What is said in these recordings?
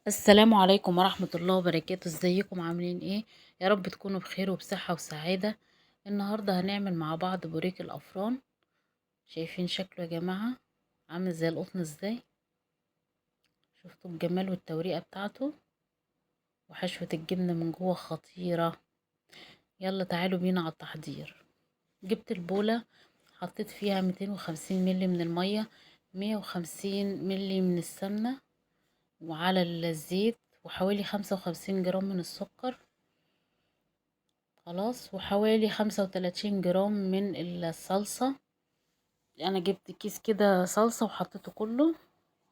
السلام عليكم ورحمة الله وبركاته. ازيكم عاملين ايه؟ يا رب تكونوا بخير وبصحة وسعادة. النهاردة هنعمل مع بعض بوريك الأفران. شايفين شكله يا جماعة عامل زي القطن ازاي؟ شفتوا الجمال والتوريقة بتاعته، وحشوة الجبنة من جوه خطيرة. يلا تعالوا بينا على التحضير. جبت البولة، حطيت فيها 250 ملي من المية، 150 ملي من السمنة، وعلى الزيت، وحوالي 55 جرام من السكر. خلاص، وحوالي 35 جرام من الصلصة. انا جبت كيس كده صلصة وحطيته كله.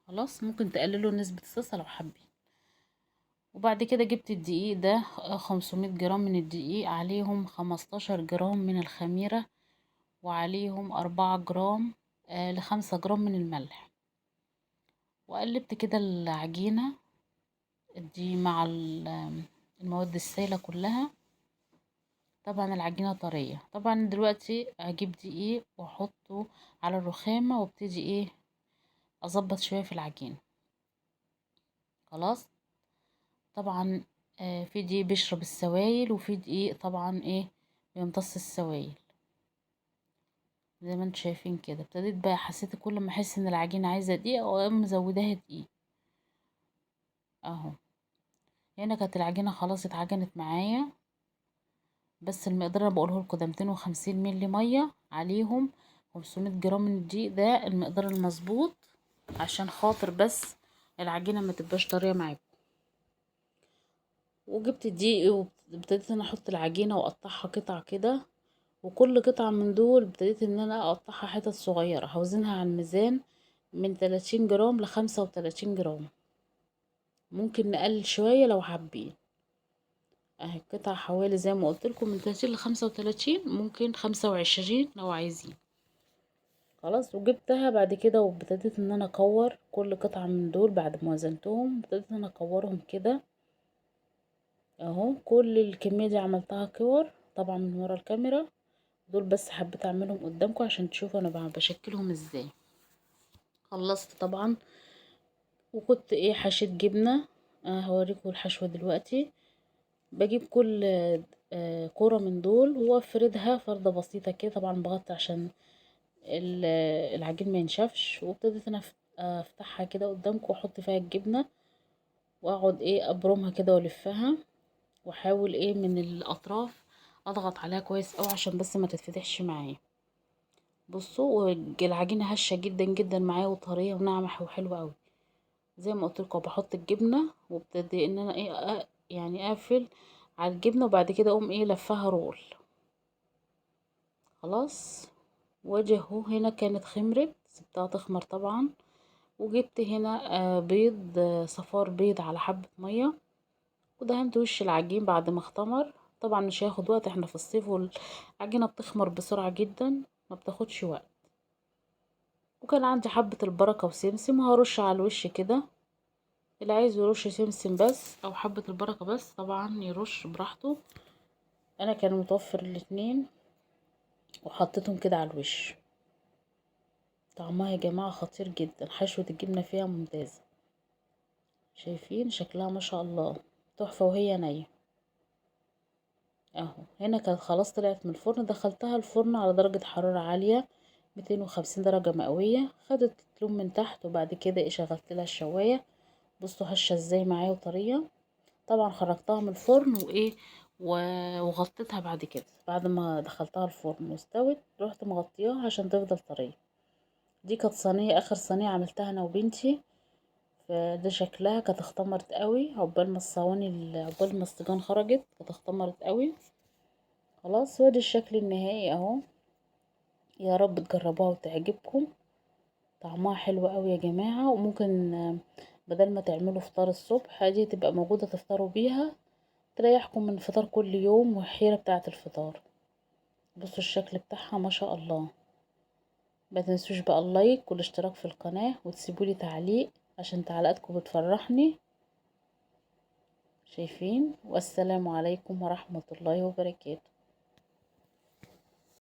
خلاص، ممكن تقللوا نسبة الصلصة لو حابين. وبعد كده جبت الدقيق ده، 500 جرام من الدقيق، عليهم 15 جرام من الخميرة، وعليهم 4 جرام ل5 جرام من الملح. وقلبت كده العجينة دي مع المواد السائلة كلها. طبعا العجينة طرية. طبعا دلوقتي هجيب دقيق واحطه على الرخامة وابتدي اظبط شوية في العجينة. خلاص. طبعا في دقيق بيشرب السوائل، وفي دقيق طبعا بيمتص السوائل. زي ما انتوا شايفين كده، ابتديت بقى، حسيت كل ما احس ان العجينة عايزة دقيق او مزوداها دقيق اهو. هنا كانت العجينة خلاص اتعجنت معايا، بس المقدار انا بقوله لكم ده 250 ملي مية، عليهم 500 جرام من الدقيق. ده المقدار المظبوط عشان خاطر بس العجينة ما تبقاش طرية معاكم. وجبت الدقيق وابتديت انا احط العجينة واقطعها قطع كده، وكل قطعة من دول ابتديت ان انا اقطعها حتت صغيرة، هوزنها على الميزان من 30 جرام ل35 جرام. ممكن نقلل شوية لو حابين. اهي القطعة حوالي زي ما قلت لكم من 30 ل35، ممكن 25 لو عايزين. خلاص، وجبتها بعد كده وابتديت ان انا اكور كل قطعة من دول. بعد ما وزنتهم ابتديت ان انا اكورهم كده اهو. كل الكمية دي عملتها كور طبعا من ورا الكاميرا. دول بس حبيت اعملهم قدامكم عشان تشوفوا انا بشكلهم ازاي. خلصت طبعا، وكنت حشيت جبنة. هوريكم الحشوة دلوقتي. بجيب كل كورة من دول وافردها فردة بسيطة كده. طبعا بغطي عشان العجين ما ينشفش. وابتديت انا افتحها كده قدامكم واحط فيها الجبنة، واقعد ابرمها كده والفها، واحاول من الاطراف اضغط عليها كويس اوي عشان بس ما تتفتحش معايا. بصوا، العجينه هشه جدا جدا معايا وطريه وناعمه وحلوه قوي. زي ما قلت لكم بحط الجبنه وابتدي ان انا يعني اقفل على الجبنه، وبعد كده اقوم لفها رول. خلاص. واجي اهو. هنا كانت خمرت، سبتها تخمر طبعا. وجبت هنا بيض، صفار بيض على حبة مية، ودهنت وش العجين بعد ما اختمر. طبعا مش هياخد وقت، احنا في الصيف والعجينة بتخمر بسرعة جدا، ما بتاخدش وقت. وكان عندي حبة البركة وسمسم، هرش على الوش كده. اللي عايز يرش سمسم بس او حبة البركة بس طبعا يرش براحته. انا كان متوفر الاتنين وحطيتهم كده على الوش. طعمها يا جماعة خطير جدا، حشوة الجبنة فيها ممتازة. شايفين شكلها ما شاء الله تحفة وهي نية اهو. هنا كانت خلاص طلعت من الفرن، دخلتها الفرن على درجة حرارة عالية، 250 درجة مئوية. خدت لون من تحت، وبعد كده شغلت لها الشواية. بصوا هشة ازاي معايا وطرية. طبعا خرجتها من الفرن وغطيتها بعد كده. بعد ما دخلتها الفرن واستوت، رحت مغطياها عشان تفضل طرية. دي كانت صينية، اخر صينية عملتها انا وبنتي. فده شكلها كانت اختمرت قوي، عقبال ما عقبال ما السجان خرجت كانت اختمرت قوي. خلاص، وادي الشكل النهائي اهو. يا رب تجربوها وتعجبكم. طعمها حلو قوي يا جماعة. وممكن بدل ما تعملوا فطار الصبح، دي تبقى موجودة تفطروا بيها، تريحكم من الفطار كل يوم والحيرة بتاعة الفطار. بصوا الشكل بتاعها ما شاء الله. ما تنسوش بقى اللايك والاشتراك في القناة، وتسيبولي تعليق عشان تعليقاتكم بتفرحني. شايفين؟ والسلام عليكم ورحمة الله وبركاته.